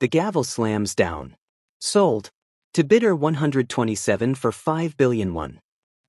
The gavel slams down. Sold. To bidder 127 for 5 billion won.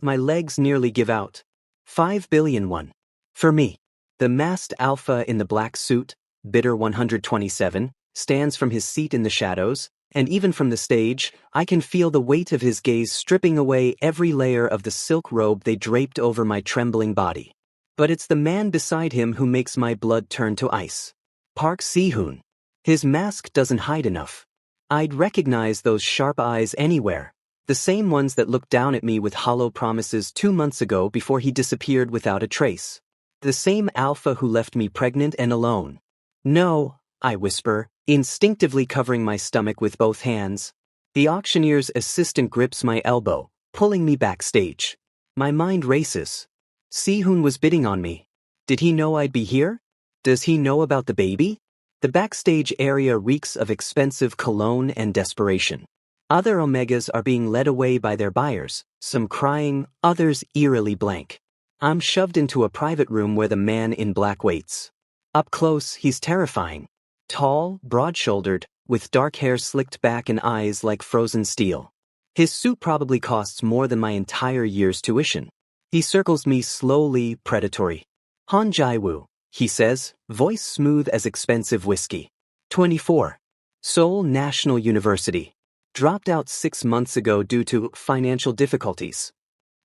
My legs nearly give out. 5 billion won. For me. The masked alpha in the black suit, bidder 127, stands from his seat in the shadows, and even from the stage, I can feel the weight of his gaze stripping away every layer of the silk robe they draped over my trembling body. But it's the man beside him who makes my blood turn to ice. Park Si-hoon. His mask doesn't hide enough. I'd recognize those sharp eyes anywhere, the same ones that looked down at me with hollow promises 2 months ago before he disappeared without a trace. The same alpha who left me pregnant and alone. No, I whisper, instinctively covering my stomach with both hands. The auctioneer's assistant grips my elbow, pulling me backstage. My mind races. Si-hoon was bidding on me. Did he know I'd be here? Does he know about the baby? The backstage area reeks of expensive cologne and desperation. Other Omegas are being led away by their buyers, some crying, others eerily blank. I'm shoved into a private room where the man in black waits. Up close, he's terrifying. Tall, broad-shouldered, with dark hair slicked back and eyes like frozen steel. His suit probably costs more than my entire year's tuition. He circles me slowly, predatory. Han Jae-woo, he says, voice smooth as expensive whiskey. 24. Seoul National University. Dropped out 6 months ago due to financial difficulties.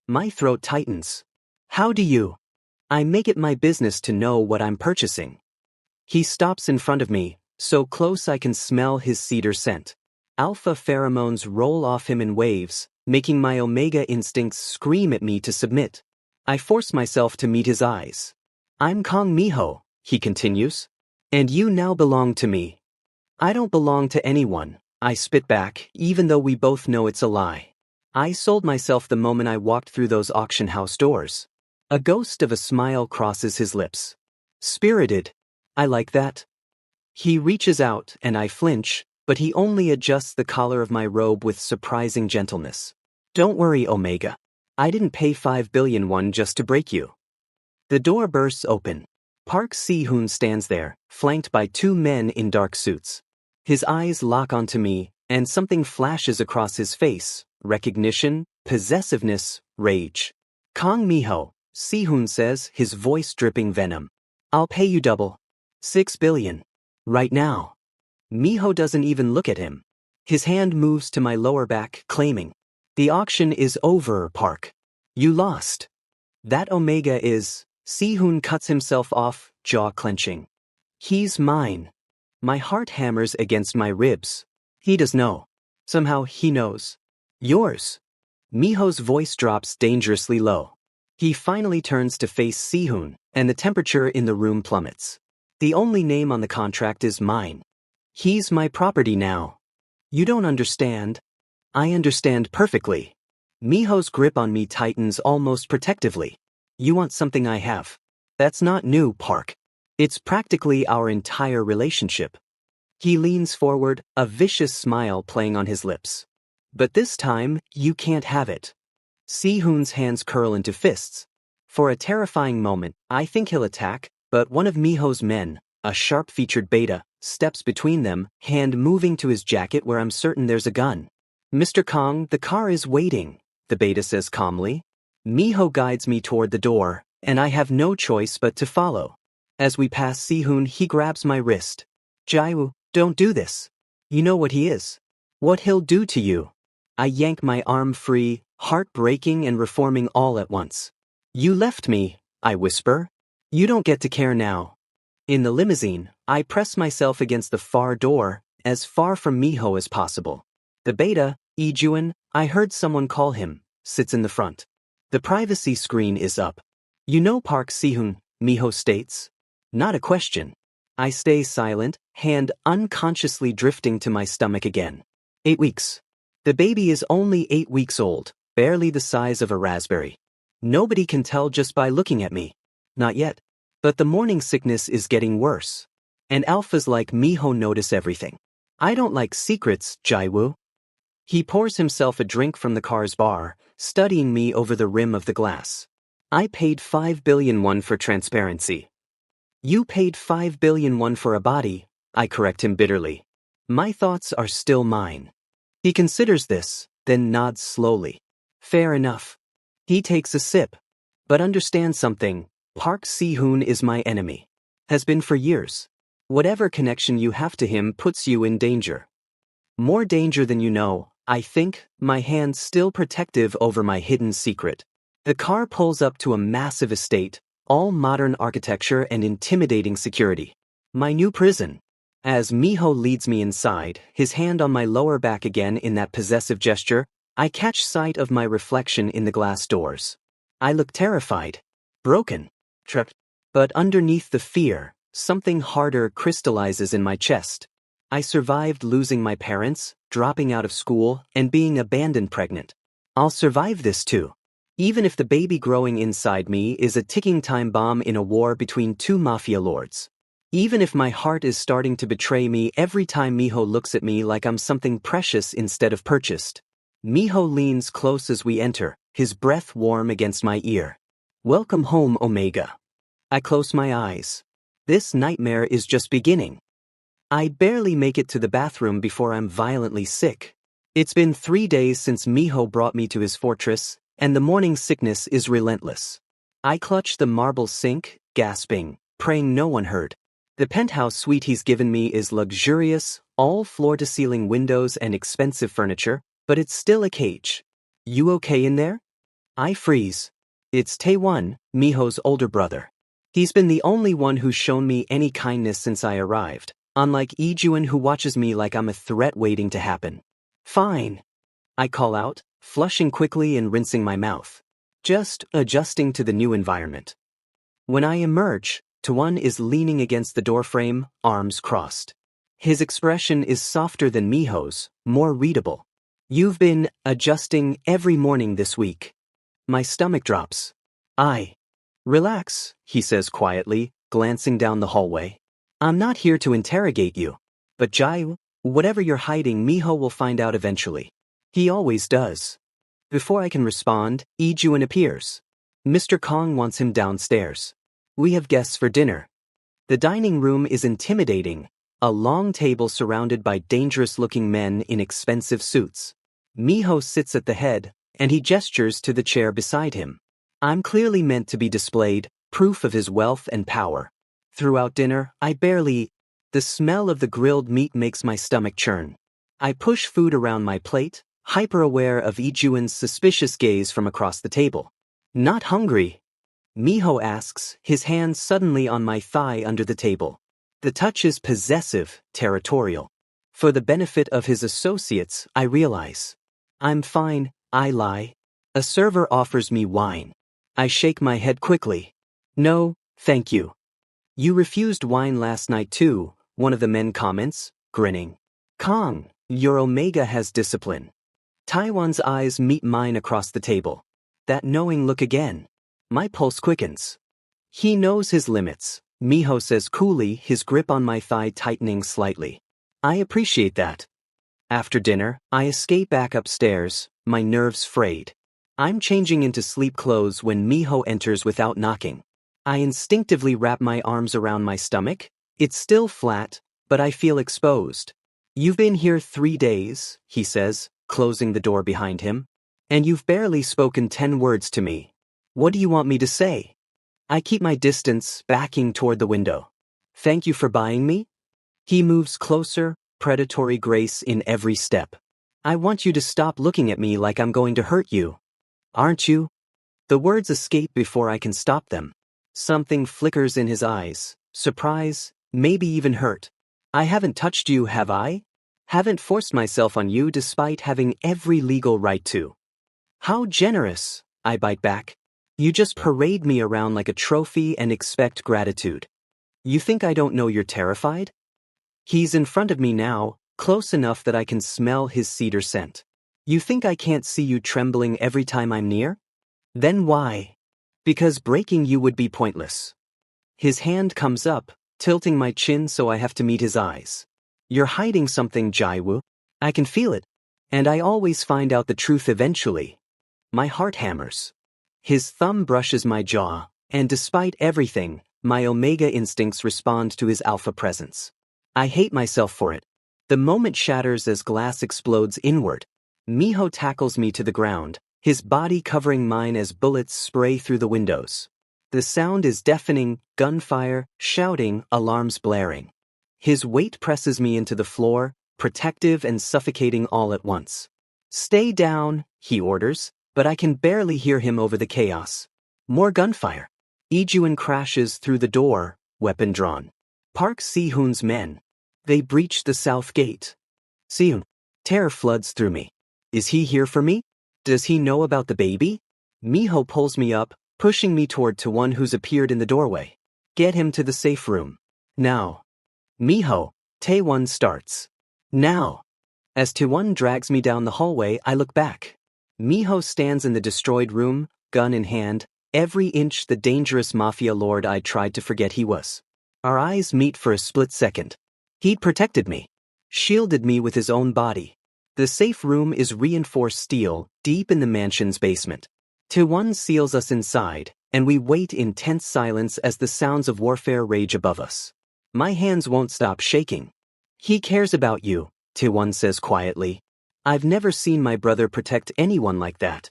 My throat tightens. How do you? I make it my business to know what I'm purchasing. He stops in front of me, so close I can smell his cedar scent. Alpha pheromones roll off him in waves, making my omega instincts scream at me to submit. I force myself to meet his eyes. I'm Kong Miho, he continues. And you now belong to me. I don't belong to anyone, I spit back, even though we both know it's a lie. I sold myself the moment I walked through those auction house doors. A ghost of a smile crosses his lips. Spirited. I like that. He reaches out and I flinch, but he only adjusts the collar of my robe with surprising gentleness. Don't worry, Omega. I didn't pay 5 billion won just to break you. The door bursts open. Park Si-hoon stands there, flanked by 2 men in dark suits. His eyes lock onto me, and something flashes across his face. Recognition, possessiveness, rage. Kong Miho, Si-hoon says, his voice dripping venom. I'll pay you double. 6 billion. Right now. Miho doesn't even look at him. His hand moves to my lower back, claiming. The auction is over, Park. You lost. That Omega is. Si-hoon cuts himself off, jaw clenching. He's mine. My heart hammers against my ribs. He does know. Somehow he knows. Yours. Miho's voice drops dangerously low. He finally turns to face Si-hoon, and the temperature in the room plummets. The only name on the contract is mine. He's my property now. You don't understand. I understand perfectly. Miho's grip on me tightens almost protectively. You want something I have. That's not new, Park. It's practically our entire relationship. He leans forward, a vicious smile playing on his lips. But this time, you can't have it. Si-hoon's hands curl into fists. For a terrifying moment, I think he'll attack, but one of Miho's men, a sharp-featured beta, steps between them, hand moving to his jacket where I'm certain there's a gun. Mr. Kong, the car is waiting, the beta says calmly. Miho guides me toward the door, and I have no choice but to follow. As we pass Si-hoon, he grabs my wrist. Jae-woo, don't do this. You know what he is. What he'll do to you. I yank my arm free, heart breaking and reforming all at once. You left me, I whisper. You don't get to care now. In the limousine, I press myself against the far door, as far from Miho as possible. The beta, Lee-juan, I heard someone call him, sits in the front. The privacy screen is up. You know Park Si-hoon, Miho states. Not a question. I stay silent, hand unconsciously drifting to my stomach again. 8 weeks. The baby is only 8 weeks old, barely the size of a raspberry. Nobody can tell just by looking at me. Not yet. But the morning sickness is getting worse. And alphas like Miho notice everything. I don't like secrets, Jae-woo. He pours himself a drink from the car's bar, studying me over the rim of the glass. I paid 5 billion won for transparency. You paid 5 billion won for a body, I correct him bitterly. My thoughts are still mine. He considers this, then nods slowly. Fair enough. He takes a sip. But understand something, Park Si-hoon is my enemy. Has been for years. Whatever connection you have to him puts you in danger. More danger than you know, I think, my hand still protective over my hidden secret. The car pulls up to a massive estate, all modern architecture and intimidating security. My new prison. As Miho leads me inside, his hand on my lower back again in that possessive gesture, I catch sight of my reflection in the glass doors. I look terrified, broken, trapped. But underneath the fear, something harder crystallizes in my chest. I survived losing my parents, dropping out of school, and being abandoned pregnant. I'll survive this too. Even if the baby growing inside me is a ticking time bomb in a war between two mafia lords. Even if my heart is starting to betray me every time Miho looks at me like I'm something precious instead of purchased. Miho leans close as we enter, his breath warm against my ear. Welcome home, Omega. I close my eyes. This nightmare is just beginning. I barely make it to the bathroom before I'm violently sick. It's been 3 days since Miho brought me to his fortress, and the morning sickness is relentless. I clutch the marble sink, gasping, praying no one heard. The penthouse suite he's given me is luxurious, all floor-to-ceiling windows and expensive furniture, but it's still a cage. You okay in there? I freeze. It's Taewon, Miho's older brother. He's been the only one who's shown me any kindness since I arrived, unlike Ijuan who watches me like I'm a threat waiting to happen. Fine. I call out, flushing quickly and rinsing my mouth. Just adjusting to the new environment. When I emerge, Taewon is leaning against the doorframe, arms crossed. His expression is softer than Miho's, more readable. You've been adjusting every morning this week. My stomach drops. Relax, he says quietly, glancing down the hallway. I'm not here to interrogate you. But Jae, whatever you're hiding, Miho will find out eventually. He always does. Before I can respond, Ijuan appears. Mr. Kong wants him downstairs. We have guests for dinner. The dining room is intimidating, a long table surrounded by dangerous-looking men in expensive suits. Miho sits at the head, and he gestures to the chair beside him. I'm clearly meant to be displayed, proof of his wealth and power. Throughout dinner, I barely eat. The smell of the grilled meat makes my stomach churn. I push food around my plate, hyper-aware of Ijuan's suspicious gaze from across the table. Not hungry? Miho asks, his hand suddenly on my thigh under the table. The touch is possessive, territorial. For the benefit of his associates, I realize. I'm fine, I lie. A server offers me wine. I shake my head quickly. No, thank you. You refused wine last night too, one of the men comments, grinning. Kong, your Omega has discipline. Taewon's eyes meet mine across the table. That knowing look again. My pulse quickens. He knows his limits, Miho says coolly, his grip on my thigh tightening slightly. I appreciate that. After dinner, I escape back upstairs, my nerves frayed. I'm changing into sleep clothes when Miho enters without knocking. I instinctively wrap my arms around my stomach. It's still flat, but I feel exposed. You've been here 3 days, he says, closing the door behind him. And you've barely spoken 10 words to me. What do you want me to say? I keep my distance, backing toward the window. Thank you for buying me? He moves closer, predatory grace in every step. I want you to stop looking at me like I'm going to hurt you. Aren't you? The words escape before I can stop them. Something flickers in his eyes, surprise, maybe even hurt. I haven't touched you, have I? Haven't forced myself on you despite having every legal right to. How generous, I bite back. You just parade me around like a trophy and expect gratitude. You think I don't know you're terrified? He's in front of me now, close enough that I can smell his cedar scent. You think I can't see you trembling every time I'm near? Then why? Because breaking you would be pointless. His hand comes up, tilting my chin so I have to meet his eyes. You're hiding something, Jae-woo. I can feel it. And I always find out the truth eventually. My heart hammers. His thumb brushes my jaw, and despite everything, my Omega instincts respond to his alpha presence. I hate myself for it. The moment shatters as glass explodes inward. Miho tackles me to the ground, his body covering mine as bullets spray through the windows. The sound is deafening, gunfire, shouting, alarms blaring. His weight presses me into the floor, protective and suffocating all at once. "Stay down," he orders, but I can barely hear him over the chaos. More gunfire. Ijuin crashes through the door, weapon drawn. Park Si-hoon's men. They breach the south gate. Si-hoon. Terror floods through me. Is he here for me? Does he know about the baby? Miho pulls me up, pushing me toward Taewon, who's appeared in the doorway. "Get him to the safe room. Now." "Miho," Taewon starts. "Now." As Taewon drags me down the hallway, I look back. Miho stands in the destroyed room, gun in hand, every inch the dangerous mafia lord I tried to forget he was. Our eyes meet for a split second. He'd protected me, shielded me with his own body. The safe room is reinforced steel, deep in the mansion's basement. Taewon seals us inside, and we wait in tense silence as the sounds of warfare rage above us. My hands won't stop shaking. "He cares about you," Taewon says quietly. "I've never seen my brother protect anyone like that."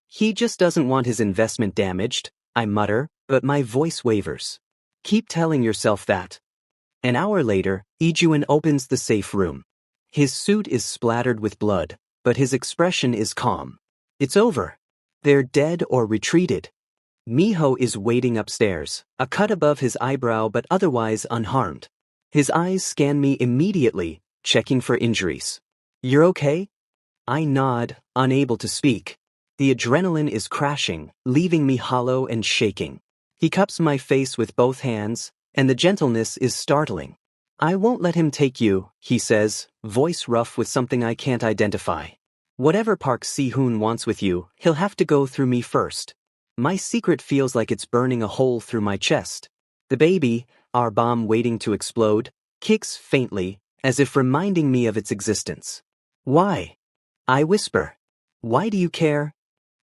"He just doesn't want his investment damaged," I mutter, but my voice wavers. "Keep telling yourself that." An hour later, Ijuin opens the safe room. His suit is splattered with blood, but his expression is calm. It's over. They're dead or retreated. Miho is waiting upstairs, a cut above his eyebrow but otherwise unharmed. His eyes scan me immediately, checking for injuries. "You're okay?" I nod, unable to speak. The adrenaline is crashing, leaving me hollow and shaking. He cups my face with both hands, and the gentleness is startling. "I won't let him take you," he says, voice rough with something I can't identify. "Whatever Park Si-hoon wants with you, he'll have to go through me first." My secret feels like it's burning a hole through my chest. The baby, our bomb waiting to explode, kicks faintly, as if reminding me of its existence. "Why?" I whisper. "Why do you care?"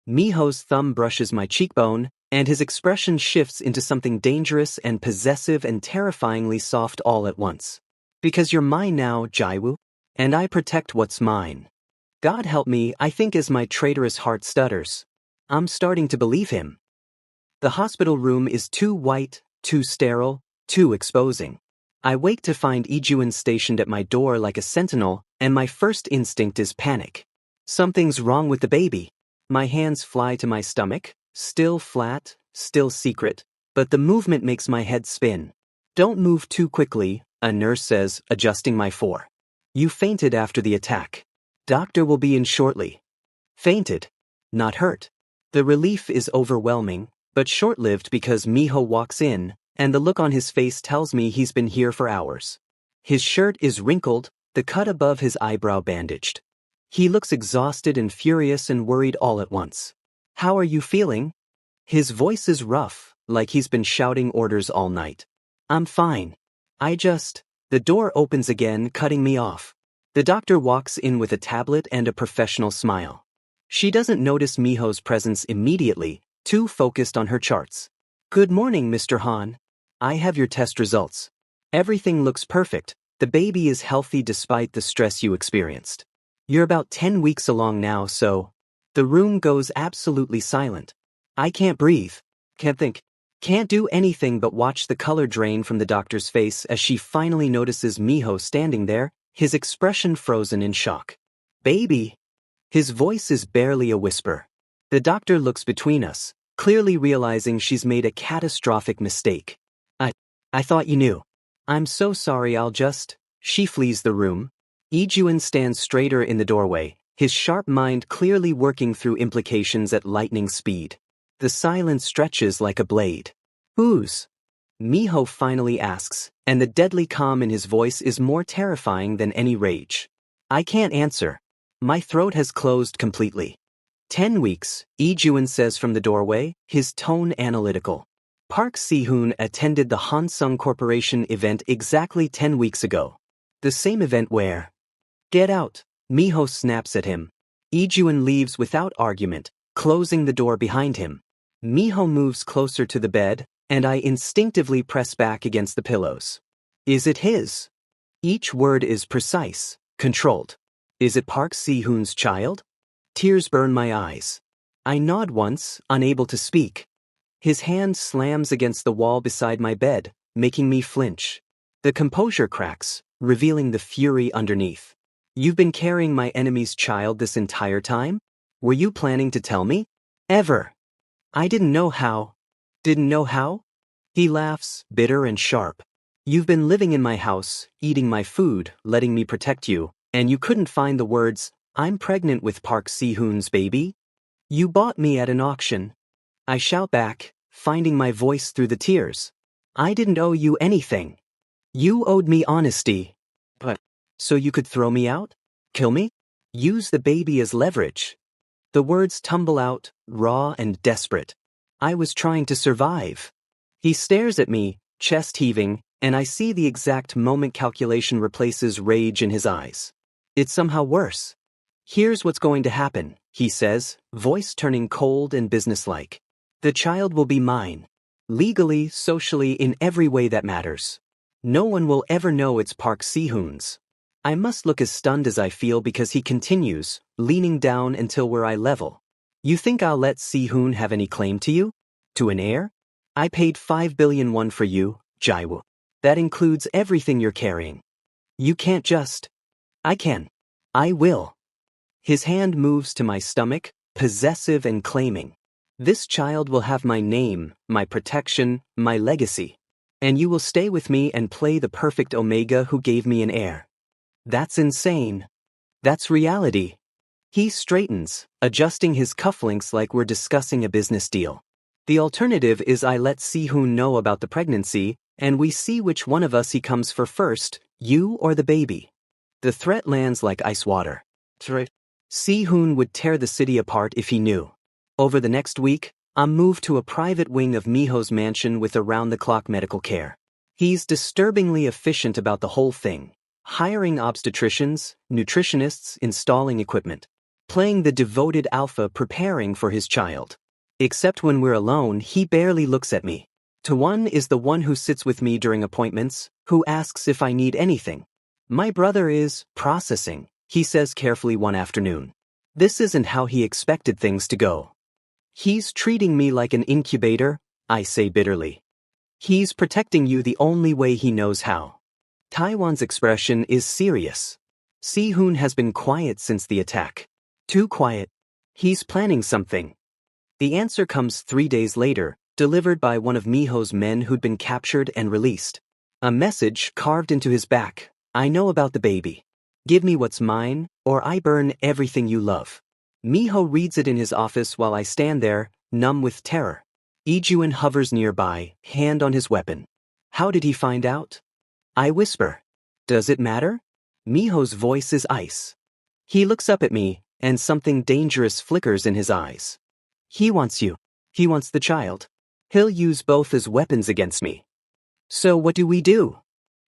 Miho's thumb brushes my cheekbone, and his expression shifts into something dangerous and possessive and terrifyingly soft all at once. "Because you're mine now, Jaiwoo, and I protect what's mine." God help me, I think, as my traitorous heart stutters. I'm starting to believe him. The hospital room is too white, too sterile, too exposing. I wake to find Ijuin stationed at my door like a sentinel, and my first instinct is panic. Something's wrong with the baby. My hands fly to my stomach, still flat, still secret, but the movement makes my head spin. "Don't move too quickly," a nurse says, adjusting my fore. "You fainted after the attack. Doctor will be in shortly." Fainted. Not hurt. The relief is overwhelming, but short-lived because Miho walks in, and the look on his face tells me he's been here for hours. His shirt is wrinkled, the cut above his eyebrow bandaged. He looks exhausted and furious and worried all at once. "How are you feeling?" His voice is rough, like he's been shouting orders all night. "I'm fine. The door opens again, cutting me off. The doctor walks in with a tablet and a professional smile. She doesn't notice Miho's presence immediately, too focused on her charts. "Good morning, Mr. Han. I have your test results. Everything looks perfect. The baby is healthy despite the stress you experienced. You're about 10 weeks along now, so..." The room goes absolutely silent. I can't breathe, can't think, can't do anything but watch the color drain from the doctor's face as she finally notices Miho standing there, his expression frozen in shock. "Baby." His voice is barely a whisper. The doctor looks between us, clearly realizing she's made a catastrophic mistake. I thought you knew. "I'm so sorry, She flees the room. Ijuin stands straighter in the doorway, his sharp mind clearly working through implications at lightning speed. The silence stretches like a blade. "Whose?" Miho finally asks, and the deadly calm in his voice is more terrifying than any rage. I can't answer. My throat has closed completely. 10 weeks, Ijuin says from the doorway, his tone analytical. Park Si-hoon attended the Hansung Corporation event exactly 10 weeks ago. The same event where... "Get out," Miho snaps at him. Ijuin leaves without argument, closing the door behind him. Miho moves closer to the bed, and I instinctively press back against the pillows. Is it his? Each word is precise, controlled. Is it Park Si-hoon's child? Tears burn my eyes. I nod once, unable to speak. His hand slams against the wall beside my bed, making me flinch. The composure cracks, revealing the fury underneath. You've been carrying my enemy's child this entire time? Were you planning to tell me? Ever. I didn't know how. Didn't know how? He laughs, bitter and sharp. You've been living in my house, eating my food, letting me protect you, and you couldn't find the words, "I'm pregnant with Park Si-hoon's baby"? You bought me at an auction. I shout back, finding my voice through the tears. I didn't owe you anything. You owed me honesty. But, so you could throw me out? Kill me? Use the baby as leverage. The words tumble out, raw and desperate. I was trying to survive. He stares at me, chest heaving, and I see the exact moment calculation replaces rage in his eyes. It's somehow worse. Here's what's going to happen, he says, voice turning cold and businesslike. The child will be mine. Legally, socially, in every way that matters. No one will ever know it's Park Si-hoon's. I must look as stunned as I feel because he continues, leaning down until we're eye level. You think I'll let Si-hoon have any claim to you? To an heir? I paid 5 billion won for you, Jaewoo. That includes everything you're carrying. You can't just. I can. I will. His hand moves to my stomach, possessive and claiming. This child will have my name, my protection, my legacy. And you will stay with me and play the perfect Omega who gave me an heir. That's insane. That's reality. He straightens, adjusting his cufflinks like we're discussing a business deal. The alternative is I let Si-hoon know about the pregnancy, and we see which one of us he comes for first, you or the baby. The threat lands like ice water. Si-hoon would tear the city apart if he knew. Over the next week, I'm moved to a private wing of Miho's mansion with around-the-clock medical care. He's disturbingly efficient about the whole thing, hiring obstetricians, nutritionists, installing equipment, playing the devoted alpha preparing for his child. Except when we're alone, he barely looks at me. Taewon is the one who sits with me during appointments, who asks if I need anything. My brother is processing, he says carefully one afternoon. This isn't how he expected things to go. He's treating me like an incubator, I say bitterly. He's protecting you the only way he knows how. Taewon's expression is serious. Si-hoon has been quiet since the attack. Too quiet. He's planning something. The answer comes 3 days later, delivered by one of Miho's men who'd been captured and released. A message carved into his back. I know about the baby. Give me what's mine, or I burn everything you love. Miho reads it in his office while I stand there, numb with terror. Ijuin hovers nearby, hand on his weapon. How did he find out? I whisper. Does it matter? Miho's voice is ice. He looks up at me, and something dangerous flickers in his eyes. He wants you. He wants the child. He'll use both as weapons against me. So what do we do?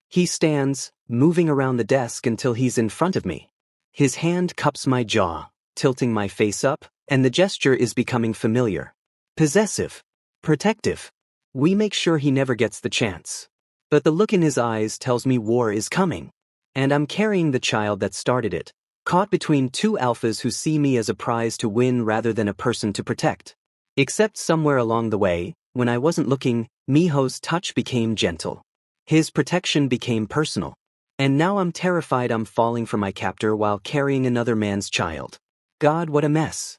He stands, moving around the desk until he's in front of me. His hand cups my jaw, tilting my face up, and the gesture is becoming familiar. Possessive. Protective. We make sure he never gets the chance. But the look in his eyes tells me war is coming. And I'm carrying the child that started it, caught between two alphas who see me as a prize to win rather than a person to protect. Except somewhere along the way, when I wasn't looking, Miho's touch became gentle. His protection became personal. And now I'm terrified I'm falling for my captor while carrying another man's child. God, what a mess.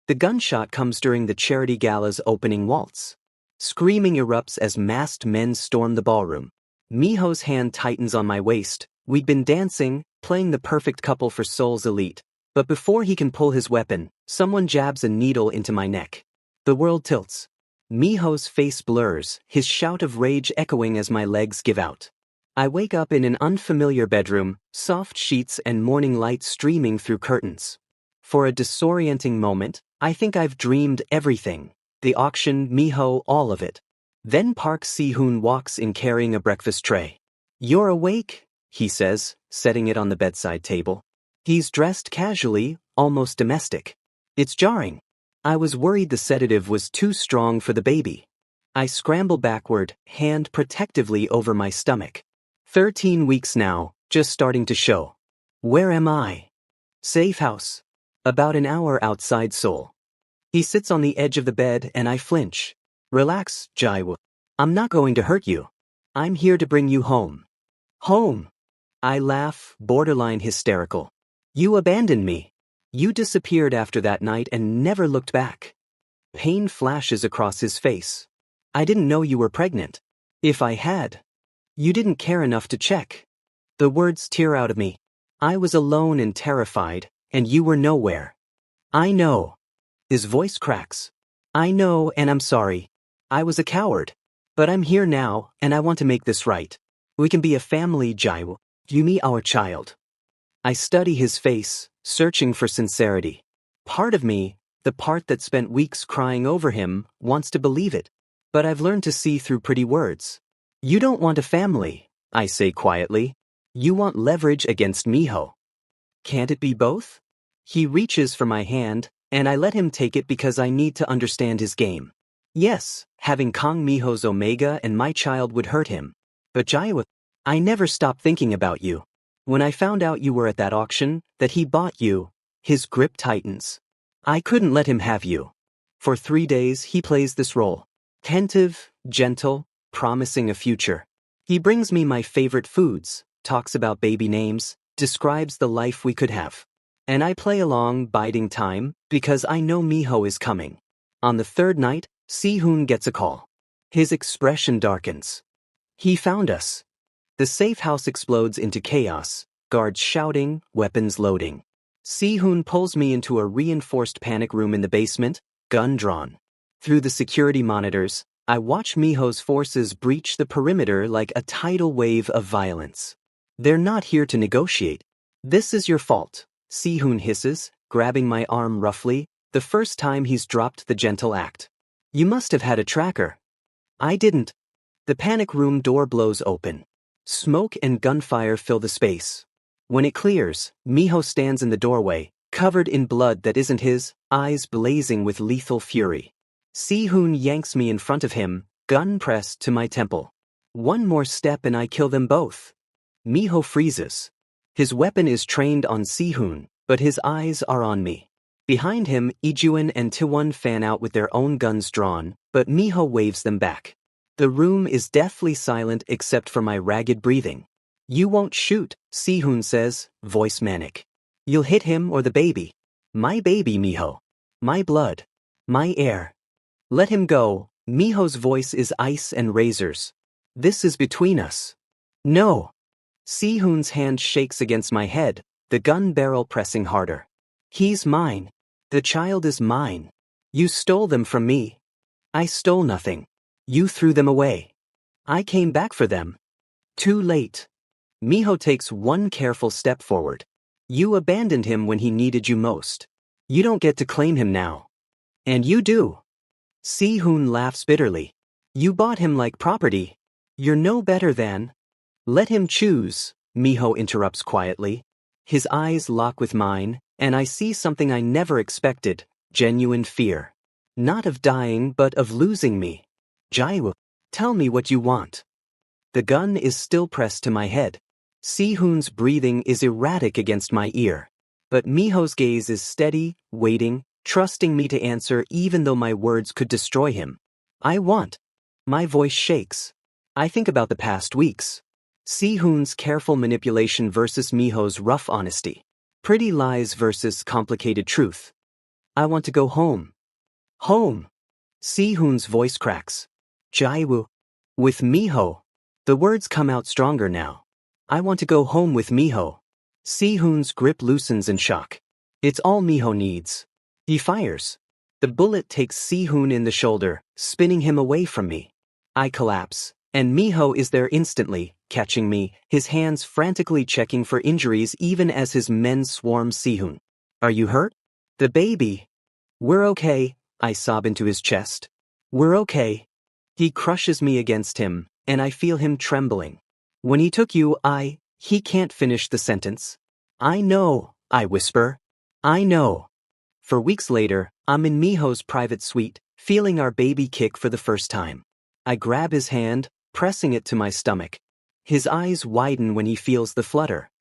The gunshot comes during the charity gala's opening waltz. Screaming erupts as masked men storm the ballroom. Miho's hand tightens on my waist. We'd been dancing, playing the perfect couple for Seoul's elite. But before he can pull his weapon, someone jabs a needle into my neck. The world tilts. Miho's face blurs, his shout of rage echoing as my legs give out. I wake up in an unfamiliar bedroom, soft sheets and morning light streaming through curtains. For a disorienting moment, I think I've dreamed everything. The auction, Miho, all of it. Then Park Si-hoon walks in carrying a breakfast tray. You're awake, he says, setting it on the bedside table. He's dressed casually, almost domestic. It's jarring. I was worried the sedative was too strong for the baby. I scramble backward, hand protectively over my stomach. 13 weeks now, just starting to show. Where am I? Safe house. About an hour outside Seoul. He sits on the edge of the bed and I flinch. Relax, Jae-woo. I'm not going to hurt you. I'm here to bring you home. Home. I laugh, borderline hysterical. You abandoned me. You disappeared after that night and never looked back. Pain flashes across his face. I didn't know you were pregnant. If I had, you didn't care enough to check. The words tear out of me. I was alone and terrified, and you were nowhere. I know. His voice cracks. I know, and I'm sorry. I was a coward. But I'm here now, and I want to make this right. We can be a family, Jae-woo. You me our child. I study his face, searching for sincerity. Part of me, the part that spent weeks crying over him, wants to believe it. But I've learned to see through pretty words. You don't want a family, I say quietly. You want leverage against Miho. Can't it be both? He reaches for my hand, and I let him take it because I need to understand his game. Yes, having Kang Miho's Omega and my child would hurt him. But Jae-woo, I never stopped thinking about you. When I found out you were at that auction, that he bought you, his grip tightens. I couldn't let him have you. For 3 days he plays this role. Attentive, gentle, promising a future. He brings me my favorite foods, talks about baby names, describes the life we could have. And I play along, biding time, because I know Miho is coming. On the 3rd night, Si-hoon gets a call. His expression darkens. He found us. The safe house explodes into chaos, guards shouting, weapons loading. Si-hoon pulls me into a reinforced panic room in the basement, gun drawn. Through the security monitors, I watch Miho's forces breach the perimeter like a tidal wave of violence. They're not here to negotiate. This is your fault, Si-hoon hisses, grabbing my arm roughly, the first time he's dropped the gentle act. You must have had a tracker. I didn't. The panic room door blows open. Smoke and gunfire fill the space. When it clears, Miho stands in the doorway, covered in blood that isn't his, eyes blazing with lethal fury. Si-hoon yanks me in front of him, gun pressed to my temple. One more step and I kill them both. Miho freezes. His weapon is trained on Si-hoon, but his eyes are on me. Behind him, Ijuan and Taewon fan out with their own guns drawn, but Miho waves them back. The room is deathly silent except for my ragged breathing. You won't shoot, Si-hoon says, voice manic. You'll hit him or the baby. My baby, Miho. My blood. My air. Let him go. Miho's voice is ice and razors. This is between us. No. Si-hoon's hand shakes against my head, the gun barrel pressing harder. He's mine. The child is mine. You stole them from me. I stole nothing. You threw them away. I came back for them. Too late. Miho takes one careful step forward. You abandoned him when he needed you most. You don't get to claim him now. And you do. Si-hoon laughs bitterly. You bought him like property. You're no better than. Let him choose, Miho interrupts quietly. His eyes lock with mine, and I see something I never expected, genuine fear. Not of dying, but of losing me. Jae-woo, tell me what you want. The gun is still pressed to my head. Si-hoon's breathing is erratic against my ear. But Miho's gaze is steady, waiting, trusting me to answer even though my words could destroy him. I want. My voice shakes. I think about the past weeks. Si-hoon's careful manipulation versus Miho's rough honesty. Pretty lies versus complicated truth. I want to go home. Home. Si-hoon's voice cracks. Jae-woo. With Miho. The words come out stronger now. I want to go home with Miho. Si-hoon's grip loosens in shock. It's all Miho needs. He fires. The bullet takes Si-hoon in the shoulder, spinning him away from me. I collapse, and Miho is there instantly, catching me, his hands frantically checking for injuries even as his men swarm Si-hoon. Are you hurt? The baby. We're okay, I sob into his chest. We're okay. He crushes me against him, and I feel him trembling. When he took you, he can't finish the sentence. I know, I whisper. I know. For weeks later, I'm in Miho's private suite, feeling our baby kick for the first time. I grab his hand, pressing it to my stomach. His eyes widen when he feels the flutter.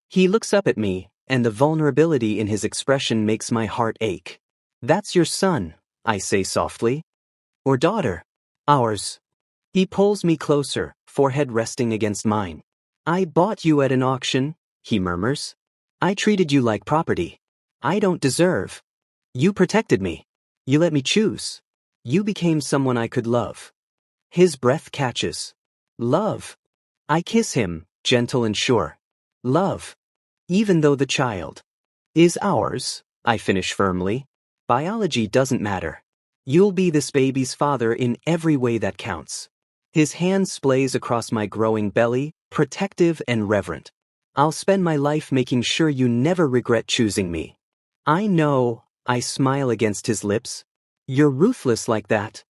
He looks up at me, and the vulnerability in his expression makes my heart ache. That's your son, I say softly. Or daughter? Ours. He pulls me closer, forehead resting against mine. I bought you at an auction, he murmurs. I treated you like property. I don't deserve. You protected me. You let me choose. You became someone I could love. His breath catches. Love. I kiss him, gentle and sure. Love. Even though the child is ours, I finish firmly. Biology doesn't matter. You'll be this baby's father in every way that counts. His hand splays across my growing belly, protective and reverent. I'll spend my life making sure you never regret choosing me. I know, I smile against his lips. You're ruthless like that.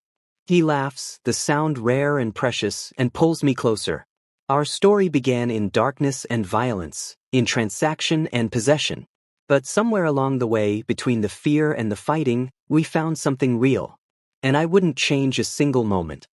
He laughs, the sound rare and precious, and pulls me closer. Our story began in darkness and violence, in transaction and possession. But somewhere along the way, between the fear and the fighting, we found something real. And I wouldn't change a single moment.